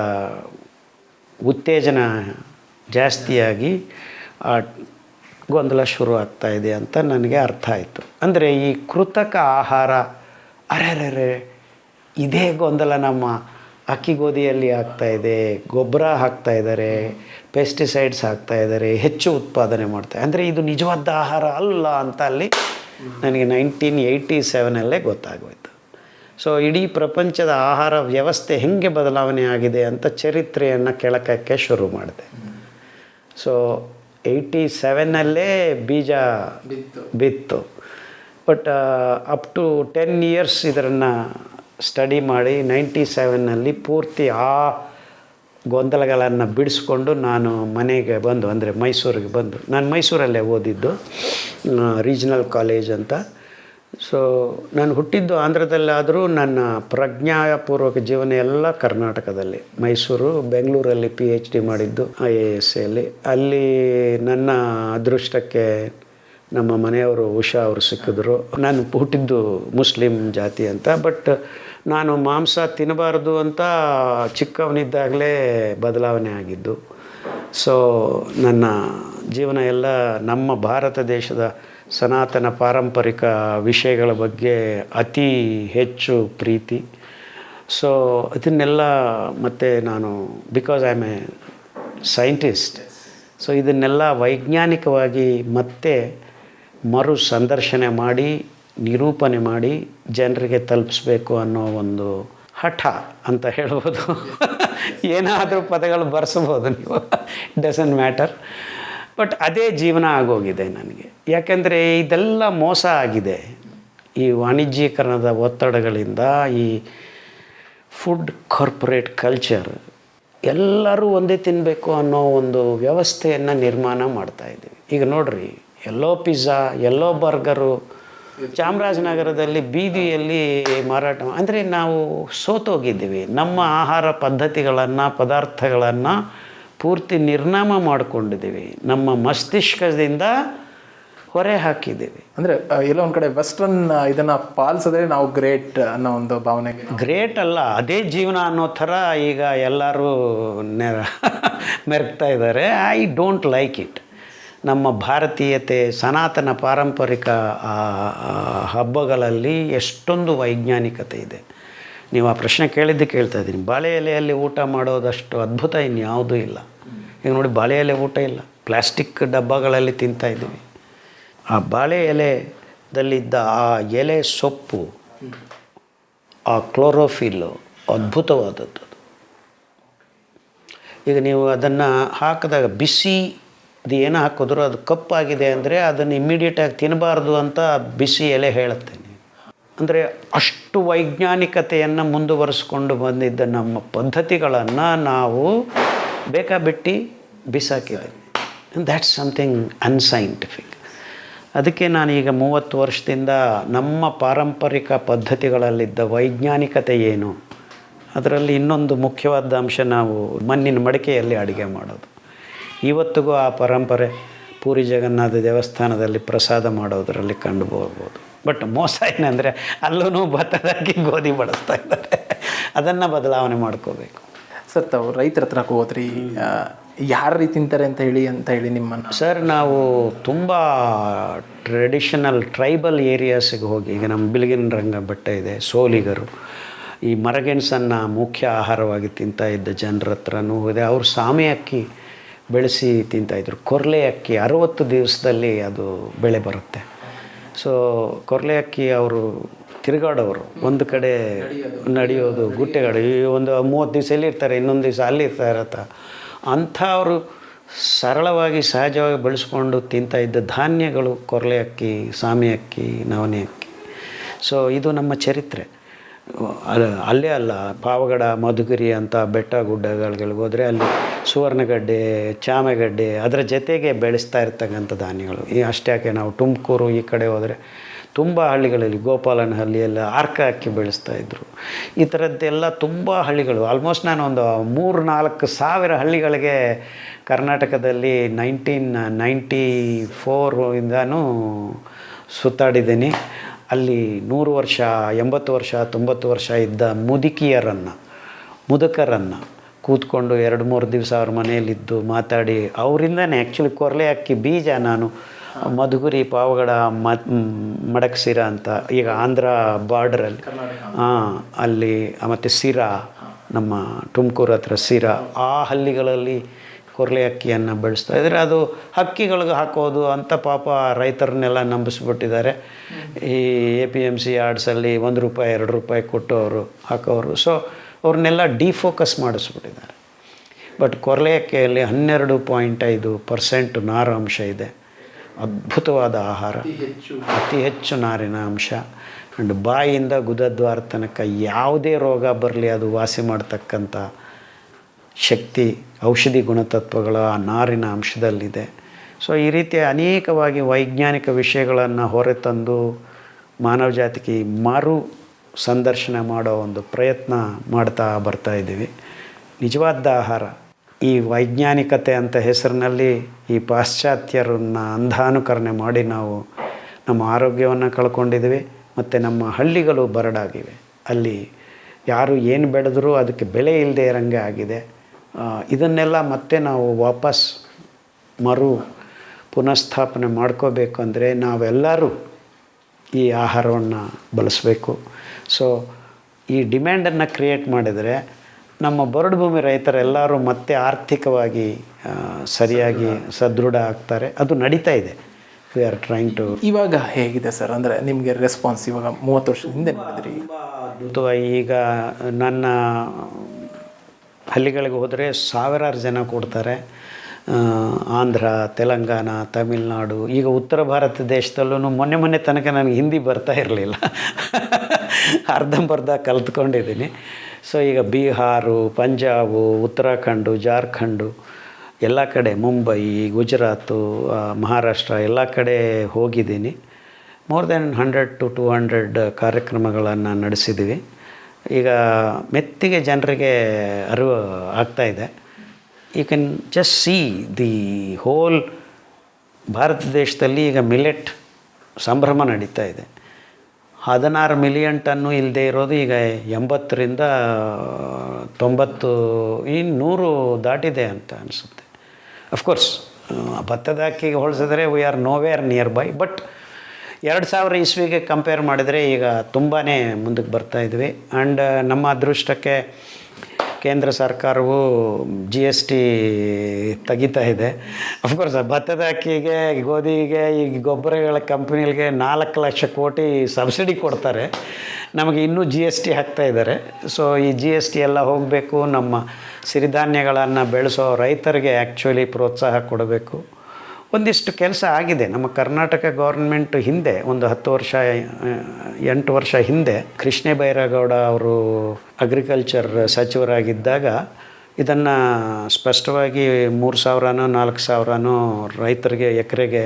ಉತ್ತೇಜನ ಜಾಸ್ತಿಯಾಗಿ ಆ ಗೊಂದಲ ಶುರು ಆಗ್ತಾ ಇದೆ ಅಂತ ನನಗೆ ಅರ್ಥ ಆಯಿತು. ಅಂದರೆ ಈ ಕೃತಕ ಆಹಾರ, ಅರೆರೆ ಇದೇ ಗೊಂದಲ ನಮ್ಮ ಅಕ್ಕಿ ಗೋಧಿಯಲ್ಲಿ ಆಗ್ತಾಯಿದೆ. ಗೊಬ್ಬರ ಹಾಕ್ತಾಯಿದ್ದಾರೆ, ಪೆಸ್ಟಿಸೈಡ್ಸ್ ಹಾಕ್ತಾಯಿದ್ದಾರೆ, ಹೆಚ್ಚು ಉತ್ಪಾದನೆ ಮಾಡ್ತಾರೆ. ಅಂದರೆ ಇದು ನಿಜವಾದ ಆಹಾರ ಅಲ್ಲ ಅಂತ ಅಲ್ಲಿ ನನಗೆ 1987 ಗೊತ್ತಾಗೋಯ್ತು. ಸೊ ಇಡೀ ಪ್ರಪಂಚದ ಆಹಾರ ವ್ಯವಸ್ಥೆ ಹೆಂಗೆ ಬದಲಾವಣೆ ಆಗಿದೆ ಅಂತ ಚರಿತ್ರೆಯನ್ನು ಕೆಳಕಕ್ಕೆ ಶುರು ಮಾಡಿದೆ. ಸೊ 87 ಬೀಜ ಬಿತ್ತು. ಬಟ್ ಅಪ್ ಟು 10 ಇಯರ್ಸ್ ಇದನ್ನು ಸ್ಟಡಿ ಮಾಡಿ 97 ಪೂರ್ತಿ ಆ ಗೊಂದಲಗಳನ್ನು ಬಿಡಿಸ್ಕೊಂಡು ನಾನು ಮನೆಗೆ ಬಂದು, ಅಂದರೆ ಮೈಸೂರಿಗೆ ಬಂದು, ನಾನು ಮೈಸೂರಲ್ಲೇ ಓದಿದ್ದು, ರೀಜ್ನಲ್ ಕಾಲೇಜ್ ಅಂತ. ಸೊ ನಾನು ಹುಟ್ಟಿದ್ದು ಆಂಧ್ರದಲ್ಲಾದರೂ ನನ್ನ ಪ್ರಜ್ಞಾಪೂರ್ವಕ ಜೀವನ ಎಲ್ಲ ಕರ್ನಾಟಕದಲ್ಲಿ. ಮೈಸೂರು, ಬೆಂಗಳೂರಲ್ಲಿ PhD ಮಾಡಿದ್ದು IASಯಲ್ಲಿ. ಅಲ್ಲಿ ನನ್ನ ಅದೃಷ್ಟಕ್ಕೆ ನಮ್ಮ ಮನೆಯವರು ಉಷಾ ಅವರು ಸಿಕ್ಕಿದ್ರು. ನಾನು ಹುಟ್ಟಿದ್ದು ಮುಸ್ಲಿಂ ಜಾತಿ ಅಂತ. ಬಟ್ ನಾನು ಮಾಂಸ ತಿನ್ನಬಾರ್ದು ಅಂತ ಚಿಕ್ಕವನಿದ್ದಾಗಲೇ ಬದಲಾವಣೆ ಆಗಿದ್ದು. ಸೊ ನನ್ನ ಜೀವನ ಎಲ್ಲ ನಮ್ಮ ಭಾರತ ದೇಶದ ಸನಾತನ ಪಾರಂಪರಿಕ ವಿಷಯಗಳ ಬಗ್ಗೆ ಅತಿ ಹೆಚ್ಚು ಪ್ರೀತಿ. ಸೊ ಇದನ್ನೆಲ್ಲ ಮತ್ತು ನಾನು because I am A scientist, so ಇದನ್ನೆಲ್ಲ ವೈಜ್ಞಾನಿಕವಾಗಿ ಮತ್ತೆ ಮರು ಸಂದರ್ಶನ ಮಾಡಿ, ನಿರೂಪಣೆ ಮಾಡಿ ಜನರಿಗೆ ತಲುಪಿಸ್ಬೇಕು ಅನ್ನೋ ಒಂದು ಹಠ ಅಂತ ಹೇಳ್ಬೋದು. ಏನಾದರೂ ಪದಗಳು ಬರೆಸ್ಬೋದು ನೀವು, ಡಸಂಟ್ ಮ್ಯಾಟರ್. ಬಟ್ ಅದೇ ಜೀವನ ಆಗೋಗಿದೆ ನನಗೆ. ಯಾಕೆಂದರೆ ಇದೆಲ್ಲ ಮೋಸ ಆಗಿದೆ ಈ ವಾಣಿಜ್ಯೀಕರಣದ ಒತ್ತಡಗಳಿಂದ. ಈ ಫುಡ್ ಕಾರ್ಪೊರೇಟ್ ಕಲ್ಚರ್, ಎಲ್ಲರೂ ಒಂದೇ ತಿನ್ನಬೇಕು ಅನ್ನೋ ಒಂದು ವ್ಯವಸ್ಥೆಯನ್ನು ನಿರ್ಮಾಣ ಮಾಡ್ತಾಯಿದ್ದೀವಿ. ಈಗ ನೋಡಿರಿ, ಎಲ್ಲೋ ಪಿಜ್ಜಾ, ಎಲ್ಲೋ ಬರ್ಗರು ಚಾಮರಾಜನಗರದಲ್ಲಿ ಬೀದಿಯಲ್ಲಿ ಮಾರಾಟ. ಅಂದರೆ ನಾವು ಸೋತೋಗಿದ್ದೀವಿ. ನಮ್ಮ ಆಹಾರ ಪದ್ಧತಿಗಳನ್ನು, ಪದಾರ್ಥಗಳನ್ನು ಪೂರ್ತಿ ನಿರ್ನಾಮ ಮಾಡಿಕೊಂಡಿದ್ದೀವಿ. ನಮ್ಮ ಮಸ್ತಿಷ್ಕದಿಂದ ಹೊರೆ ಹಾಕಿದ್ದೀವಿ. ಅಂದರೆ ಎಲ್ಲೋ ಒಂದು ಕಡೆ ವೆಸ್ಟರ್ನ್ ಇದನ್ನು ಪಾಲಿಸಿದ್ರೆ ನಾವು ಗ್ರೇಟ್ ಅನ್ನೋ ಒಂದು ಭಾವನೆ. ಗ್ರೇಟ್ ಅಲ್ಲ, ಅದೇ ಜೀವನ ಅನ್ನೋ ಥರ ಈಗ ಎಲ್ಲರೂ ಮೆರಗ್ತಾ ಇದ್ದಾರೆ. I don't like it. ನಮ್ಮ ಭಾರತೀಯತೆ, ಸನಾತನ ಪಾರಂಪರಿಕ ಹಬ್ಬಗಳಲ್ಲಿ ಎಷ್ಟೊಂದು ವೈಜ್ಞಾನಿಕತೆ ಇದೆ. ನೀವು ಆ ಪ್ರಶ್ನೆ ಕೇಳಿದ್ದು ಕೇಳ್ತಾ ಇದ್ದೀನಿ. ಬಾಳೆ ಎಲೆಯಲ್ಲಿ ಊಟ ಮಾಡೋದಷ್ಟು ಅದ್ಭುತ ಇನ್ಯಾವುದೂ ಇಲ್ಲ. ಈಗ ನೋಡಿ, ಬಾಳೆ ಎಲೆ ಊಟ ಇಲ್ಲ, ಪ್ಲಾಸ್ಟಿಕ್ ಡಬ್ಬಗಳಲ್ಲಿ ತಿಂತಾಯಿದ್ದೀವಿ. ಆ ಬಾಳೆ ಎಲೆದಲ್ಲಿದ್ದ ಆ ಎಲೆ ಸೊಪ್ಪು, ಆ ಕ್ಲೋರೋಫಿಲ್ಲು ಅದ್ಭುತವಾದದ್ದು. ಈಗ ನೀವು ಅದನ್ನು ಹಾಕಿದಾಗ ಬಿಸಿ ಅದು ಏನು ಹಾಕಿದ್ರು ಅದು ಕಪ್ಪಾಗಿದೆ ಅಂದರೆ ಅದನ್ನು ಇಮ್ಮಿಡಿಯೇಟಾಗಿ ತಿನ್ನಬಾರ್ದು ಅಂತ ಬಿಸಿ ಎಲೆ ಹೇಳುತ್ತೇನೆ. ಅಂದರೆ ಅಷ್ಟು ವೈಜ್ಞಾನಿಕತೆಯನ್ನು ಮುಂದುವರಿಸ್ಕೊಂಡು ಬಂದಿದ್ದ ನಮ್ಮ ಪದ್ಧತಿಗಳನ್ನು ನಾವು ಬೇಕಾಬಿಟ್ಟು ಬಿಸಾಕಿದೆ. That's something unscientific. ಅದಕ್ಕೆ ನಾನೀಗ 30 ವರ್ಷದಿಂದ ನಮ್ಮ ಪಾರಂಪರಿಕ ಪದ್ಧತಿಗಳಲ್ಲಿದ್ದ ವೈಜ್ಞಾನಿಕತೆ ಏನು, ಅದರಲ್ಲಿ ಇನ್ನೊಂದು ಮುಖ್ಯವಾದ ಅಂಶ, ನಾವು ಮಣ್ಣಿನ ಮಡಿಕೆಯಲ್ಲಿ ಅಡುಗೆ ಮಾಡೋದು. ಇವತ್ತಿಗೂ ಆ ಪರಂಪರೆ ಪೂರಿ ಜಗನ್ನಾಥ ದೇವಸ್ಥಾನದಲ್ಲಿ ಪ್ರಸಾದ ಮಾಡೋದರಲ್ಲಿ ಕಂಡು ಬರ್ಬೋದು. ಬಟ್ ಮೋಸ ಏನಂದರೆ ಅಲ್ಲೂ ಭತ್ತದಾಕಿ ಗೋಧಿ ಬಳಸ್ತಾ ಇದ್ದಾರೆ. ಅದನ್ನು ಬದಲಾವಣೆ ಮಾಡ್ಕೋಬೇಕು. ಸರ್, ತಾವು ರೈತರ ಹತ್ರ ಹೋದ್ರಿ, ಯಾರು ರೀತಿ ತಿಂತಾರೆ ಅಂತ ಹೇಳಿ ನಿಮ್ಮನ್ನು? ಸರ್, ನಾವು ತುಂಬ ಟ್ರೆಡಿಷನಲ್ ಟ್ರೈಬಲ್ ಏರಿಯಾಸಿಗೆ ಹೋಗಿ, ಈಗ ನಮ್ಮ ಬಿಳಿಗಿನ ರಂಗ ಬೆಟ್ಟ ಇದೆ, ಸೋಲಿಗರು, ಈ ಮರಗೆಣಸನ್ನು ಮುಖ್ಯ ಆಹಾರವಾಗಿ ತಿಂತಾ ಇದ್ದ ಜನರ ಹತ್ರನೂ ಹೋದೆ. ಅವರು ಸಾಮೆ ಅಕ್ಕಿ ಬೆಳೆಸಿ ತಿಂತಾಯಿದ್ರು. ಕೊರ್ಲೆ ಅಕ್ಕಿ 60 ದಿವಸದಲ್ಲಿ ಅದು ಬೆಳೆ ಬರುತ್ತೆ. ಸೊ ಕೊರ್ಲೆ ಅಕ್ಕಿ ಅವರು ತಿರುಗಾಡೋರು, ಒಂದು ಕಡೆ ನಡೆಯೋದು, ಗುಟ್ಟೆಗಳು, ಈ ಒಂದು 30 ದಿವಸ ಎಲ್ಲಿರ್ತಾರೆ, ಇನ್ನೊಂದು ದಿವಸ ಅಲ್ಲಿರ್ತಾರತ್ತ. ಅಂಥವರು ಸರಳವಾಗಿ ಸಹಜವಾಗಿ ಬೆಳೆಸ್ಕೊಂಡು ತಿಂತಾ ಇದ್ದ ಧಾನ್ಯಗಳು ಕೊರ್ಲೆ ಅಕ್ಕಿ, ಸಾಮೆ ಅಕ್ಕಿ, ನವಣೆ ಅಕ್ಕಿ. ಸೊ ಇದು ನಮ್ಮ ಚರಿತ್ರೆ. ಅಲ್ಲೇ ಅಲ್ಲ, ಪಾವಗಡ, ಮಧುಗಿರಿ ಅಂತ ಬೆಟ್ಟ ಗುಡ್ಡಗಳಿಗೆ ಹೋದರೆ ಅಲ್ಲಿ ಸುವರ್ಣಗಡ್ಡೆ, ಚಾಮೆಗಡ್ಡೆ, ಅದರ ಜೊತೆಗೆ ಬೆಳೆಸ್ತಾ ಇರ್ತಕ್ಕಂಥ ಧಾನ್ಯಗಳು. ಈ ಅಷ್ಟ್ಯಾಕೆ ನಾವು ತುಮಕೂರು ಈ ಕಡೆ ಹೋದರೆ ತುಂಬ ಹಳ್ಳಿಗಳಲ್ಲಿ, ಗೋಪಾಲನಹಳ್ಳಿಯೆಲ್ಲ ಆರ್ಕ ಅಕ್ಕಿ ಬೆಳೆಸ್ತಾಯಿದ್ರು. ಈ ಥರದ್ದೆಲ್ಲ ತುಂಬ ಹಳ್ಳಿಗಳು, ಆಲ್ಮೋಸ್ಟ್ ನಾನು ಒಂದು 3-4 ಸಾವಿರ ಹಳ್ಳಿಗಳಿಗೆ ಕರ್ನಾಟಕದಲ್ಲಿ 1994 ಸುತ್ತಾಡಿದ್ದೀನಿ. ಅಲ್ಲಿ 100 ವರ್ಷ, 80 ವರ್ಷ, 90 ವರ್ಷ ಇದ್ದ ಮುದುಕರನ್ನು ಕೂತ್ಕೊಂಡು 2-3 ದಿವಸ ಅವ್ರ ಮನೆಯಲ್ಲಿದ್ದು ಮಾತಾಡಿ ಅವರಿಂದನೇ ಆ್ಯಕ್ಚುಲಿ ಕೊರಲೆ ಅಕ್ಕಿ ಬೀಜ ನಾನು ಮಧುಗುರಿ ಪಾವಗಡ ಮಡಕ್ಸಿರ ಅಂತ ಈಗ ಆಂಧ್ರ ಬಾರ್ಡ್ರಲ್ಲಿ ಅಲ್ಲಿ ಮತ್ತು ಸಿರಾ ನಮ್ಮ ತುಮಕೂರು ಹತ್ರ ಸಿರಾ ಆ ಹಳ್ಳಿಗಳಲ್ಲಿ ಕೊರಲೆ ಅಕ್ಕಿಯನ್ನು ಬೆಳೆಸ್ತಾ ಇದ್ದಾರೆ. ಅದು ಹಕ್ಕಿಗಳಿಗೆ ಹಾಕೋದು ಅಂತ ಪಾಪ ರೈತರನ್ನೆಲ್ಲ ನಂಬಿಸ್ಬಿಟ್ಟಿದ್ದಾರೆ. ಈ APMC ಯಾರ್ಡ್ಸಲ್ಲಿ ₹1 ₹2 ಕೊಟ್ಟು ಅವರು ಹಾಕೋರು. ಸೊ ಅವ್ರನ್ನೆಲ್ಲ ಡಿಫೋಕಸ್ ಮಾಡಿಸ್ಬಿಟ್ಟಿದ್ದಾರೆ. ಬಟ್ ಕೊರಲೆ ಅಕ್ಕಿಯಲ್ಲಿ 12.5% ನಾರು ಅಂಶ ಇದೆ. ಅದ್ಭುತವಾದ ಆಹಾರ, ಅತಿ ಹೆಚ್ಚು ನಾರಿನ ಅಂಶ. ಆ್ಯಂಡ್ ಬಾಯಿಯಿಂದ ಗುದದ್ವಾರ ತನಕ ಯಾವುದೇ ರೋಗ ಬರಲಿ ಅದು ವಾಸಿ ಮಾಡ್ತಕ್ಕಂಥ ಶಕ್ತಿ, ಔಷಧಿ ಗುಣತತ್ವಗಳ ಆ ನಾರಿನ ಅಂಶದಲ್ಲಿದೆ. ಸೊ ಈ ರೀತಿಯ ಅನೇಕವಾಗಿ ವೈಜ್ಞಾನಿಕ ವಿಷಯಗಳನ್ನು ಹೊರತಂದು ಮಾನವ ಜಾತಿಗೆ ಮಾರು ಸಂದರ್ಶನ ಮಾಡೋ ಒಂದು ಪ್ರಯತ್ನ ಮಾಡ್ತಾ ಬರ್ತಾಯಿದ್ದೀವಿ. ನಿಜವಾದ ಆಹಾರ ಈ ವೈಜ್ಞಾನಿಕತೆ ಅಂತ ಹೆಸರಿನಲ್ಲಿ ಈ ಪಾಶ್ಚಾತ್ಯರನ್ನು ಅಂಧಾನುಕರಣೆ ಮಾಡಿ ನಾವು ನಮ್ಮ ಆರೋಗ್ಯವನ್ನು ಕಳ್ಕೊಂಡಿದ್ದೀವಿ. ಮತ್ತು ನಮ್ಮ ಹಳ್ಳಿಗಳು ಬರಡಾಗಿವೆ. ಅಲ್ಲಿ ಯಾರು ಏನು ಬೆಳೆದರೂ ಅದಕ್ಕೆ ಬೆಲೆ ಇಲ್ಲದೆ ಇರೋಂಗೆ ಆಗಿದೆ. ಇದನ್ನೆಲ್ಲ ಮತ್ತೆ ನಾವು ವಾಪಸ್ ಪುನಃಸ್ಥಾಪನೆ ಮಾಡ್ಕೋಬೇಕು ಅಂದರೆ ನಾವೆಲ್ಲರೂ ಈ ಆಹಾರವನ್ನು ಬಳಸಬೇಕು. ಸೊ ಈ ಡಿಮ್ಯಾಂಡನ್ನು ಕ್ರಿಯೇಟ್ ಮಾಡಿದರೆ ನಮ್ಮ ಬರಡು ಭೂಮಿ ರೈತರೆಲ್ಲರೂ ಮತ್ತೆ ಆರ್ಥಿಕವಾಗಿ ಸರಿಯಾಗಿ ಸದೃಢ ಆಗ್ತಾರೆ. ಅದು ನಡೀತಾ ಇದೆ. We are trying to. ಇವಾಗ ಹೇಗಿದೆ ಸರ್? ಅಂದರೆ ನಿಮಗೆ ರೆಸ್ಪಾನ್ಸ್ ಇವಾಗ 30 ವರ್ಷದ ಹಿಂದೆ ಮಾಡಿದ್ರಿ, ಅದ್ಭುತವಾಗಿ ಈಗ ನನ್ನ ಹಳ್ಳಿಗಳಿಗೆ ಹೋದರೆ ಸಾವಿರಾರು ಜನ ಕೊಡ್ತಾರೆ. ಆಂಧ್ರ, ತೆಲಂಗಾಣ, ತಮಿಳ್ನಾಡು, ಈಗ ಉತ್ತರ ಭಾರತ ದೇಶದಲ್ಲೂ ಮೊನ್ನೆ ತನಕ ನನಗೆ ಹಿಂದಿ ಬರ್ತಾ ಇರಲಿಲ್ಲ. ಅರ್ಧಂಬರ್ಧ ಕಲ್ತ್ಕೊಂಡಿದ್ದೀನಿ. ಸೊ ಈಗ ಬಿಹಾರು, ಪಂಜಾಬು, ಉತ್ತರಾಖಂಡು, ಜಾರ್ಖಂಡು ಎಲ್ಲ ಕಡೆ, ಮುಂಬೈ, ಗುಜರಾತು, ಮಹಾರಾಷ್ಟ್ರ ಎಲ್ಲ ಕಡೆ ಹೋಗಿದ್ದೀನಿ. ಮೋರ್ ದೆನ್ 100 to 200 ಕಾರ್ಯಕ್ರಮಗಳನ್ನು ನಡೆಸಿದ್ದೀವಿ. ಈಗ ಮೆತ್ತಿಗೆ ಜನರಿಗೆ ಅರಿವು ಆಗ್ತಾಯಿದೆ. You can just see the whole Bharat ದೇಶದಲ್ಲಿ ಈಗ ಮಿಲೆಟ್ ಸಂಭ್ರಮ ನಡೀತಾ ಇದೆ. 16 ಮಿಲಿಯನ್ ಟನ್ನು ಇಲ್ಲದೆ ಇರೋದು ಈಗ 80ರಿಂದ 90, 100 ದಾಟಿದೆ ಅಂತ ಅನಿಸುತ್ತೆ. ಅಫ್ಕೋರ್ಸ್ ಭತ್ತದ ಅಕ್ಕಿಗೆ ಹೋಲಿಸಿದ್ರೆ we are nowhere near by. But 2000 ಇಸ್ವಿಗೆ ಕಂಪೇರ್ ಮಾಡಿದರೆ ಈಗ ತುಂಬಾ ಮುಂದಕ್ಕೆ ಬರ್ತಾಯಿದ್ವಿ. ಆ್ಯಂಡ್ ನಮ್ಮ ಅದೃಷ್ಟಕ್ಕೆ ಕೇಂದ್ರ ಸರ್ಕಾರವು GST ತೆಗಿತಾ ಇದೆ. ಅಫ್ಕೋರ್ಸ್ ಭತ್ತದ ಅಕ್ಕಿಗೆ, ಗೋಧಿಗೆ, ಈ ಗೊಬ್ಬರಗಳ ಕಂಪ್ನಿಗಳಿಗೆ 4 ಲಕ್ಷ ಕೋಟಿ ಸಬ್ಸಿಡಿ ಕೊಡ್ತಾರೆ. ನಮಗೆ ಇನ್ನೂ GST ಹಾಕ್ತಾ ಇದ್ದಾರೆ. ಸೊ ಈ GST ಎಲ್ಲ ಹೋಗಬೇಕು. ನಮ್ಮ ಸಿರಿಧಾನ್ಯಗಳನ್ನು ಬೆಳೆಸೋ ರೈತರಿಗೆ ಆ್ಯಕ್ಚುಲಿ ಪ್ರೋತ್ಸಾಹ ಕೊಡಬೇಕು. ಒಂದಿಷ್ಟು ಕೆಲಸ ಆಗಿದೆ. ನಮ್ಮ ಕರ್ನಾಟಕ ಗೌರ್ಮೆಂಟ್ ಹಿಂದೆ ಒಂದು 8 ವರ್ಷ ಹಿಂದೆ ಕೃಷ್ಣ ಬೈರೇಗೌಡ ಅವರು ಅಗ್ರಿಕಲ್ಚರ್ ಸಚಿವರಾಗಿದ್ದಾಗ ಇದನ್ನು ಸ್ಪಷ್ಟವಾಗಿ 3,000ನೋ 4,000ನೋ ರೈತರಿಗೆ ಎಕರೆಗೆ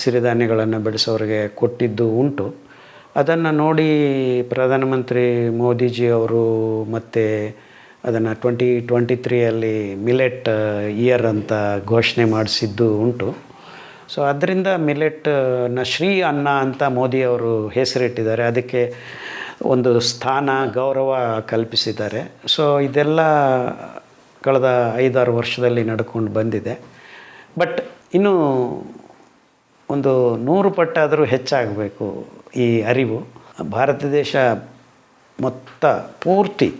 ಸಿರಿಧಾನ್ಯಗಳನ್ನು ಬೆಳೆಸೋರಿಗೆ ಕೊಟ್ಟಿದ್ದು ಉಂಟು. ಅದನ್ನು ನೋಡಿ ಪ್ರಧಾನಮಂತ್ರಿ ಮೋದಿಜಿ ಅವರು ಮತ್ತು ಅದನ್ನು 2023 ಮಿಲೆಟ್ ಇಯರ್ ಅಂತ ಘೋಷಣೆ ಮಾಡಿಸಿದ್ದು ಉಂಟು. ಸೊ ಅದರಿಂದ ಮಿಲೆಟ್ನ ಶ್ರೀ ಅನ್ನ ಅಂತ ಮೋದಿಯವರು ಹೆಸರಿಟ್ಟಿದ್ದಾರೆ. ಅದಕ್ಕೆ ಒಂದು ಸ್ಥಾನ, ಗೌರವ ಕಲ್ಪಿಸಿದ್ದಾರೆ. ಸೊ ಇದೆಲ್ಲ ಕಳೆದ 5-6 ವರ್ಷದಲ್ಲಿ ನಡ್ಕೊಂಡು ಬಂದಿದೆ. ಬಟ್ ಇನ್ನೂ ಒಂದು 100 ಪಟ್ಟಾದರೂ ಹೆಚ್ಚಾಗಬೇಕು ಈ ಅರಿವು. ಭಾರತ ದೇಶ ಪೂರ್ತಿ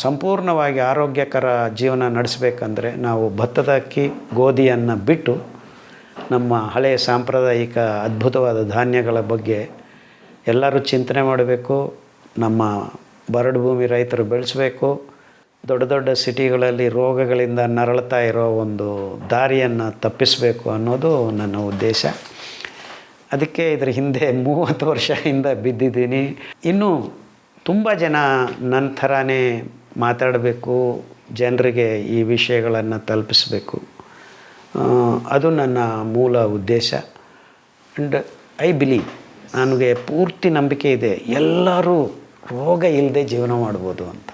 ಸಂಪೂರ್ಣವಾಗಿ ಆರೋಗ್ಯಕರ ಜೀವನ ನಡೆಸಬೇಕಂದ್ರೆ ನಾವು ಭತ್ತದ ಅಕ್ಕಿ, ಗೋಧಿಯನ್ನು ಬಿಟ್ಟು ನಮ್ಮ ಹಳೆಯ ಸಾಂಪ್ರದಾಯಿಕ ಅದ್ಭುತವಾದ ಧಾನ್ಯಗಳ ಬಗ್ಗೆ ಎಲ್ಲರೂ ಚಿಂತನೆ ಮಾಡಬೇಕು. ನಮ್ಮ ಬರಡು ಭೂಮಿ ರೈತರು ಬೆಳೆಸಬೇಕು. ದೊಡ್ಡ ದೊಡ್ಡ ಸಿಟಿಗಳಲ್ಲಿ ರೋಗಗಳಿಂದ ನರಳ್ತಾ ಇರೋ ಒಂದು ದಾರಿಯನ್ನು ತಪ್ಪಿಸಬೇಕು ಅನ್ನೋದು ನನ್ನ ಉದ್ದೇಶ. ಅದಕ್ಕೆ ಇದರ ಹಿಂದೆ 30 ವರ್ಷದಿಂದ ಬಿದ್ದಿದ್ದೀನಿ. ಇನ್ನೂ ತುಂಬ ಜನ ನನ್ನ ಥರನೇ ಮಾತಾಡಬೇಕು, ಜನರಿಗೆ ಈ ವಿಷಯಗಳನ್ನು ತಲುಪಿಸಬೇಕು. ಅದು ನನ್ನ ಮೂಲ ಉದ್ದೇಶ. ಆ್ಯಂಡ್ ಐ ಬಿಲೀವ್, ನನಗೆ ಪೂರ್ತಿ ನಂಬಿಕೆ ಇದೆ, ಎಲ್ಲರೂ ರೋಗ ಇಲ್ಲದೆ ಜೀವನ ಮಾಡ್ಬೋದು ಅಂತ.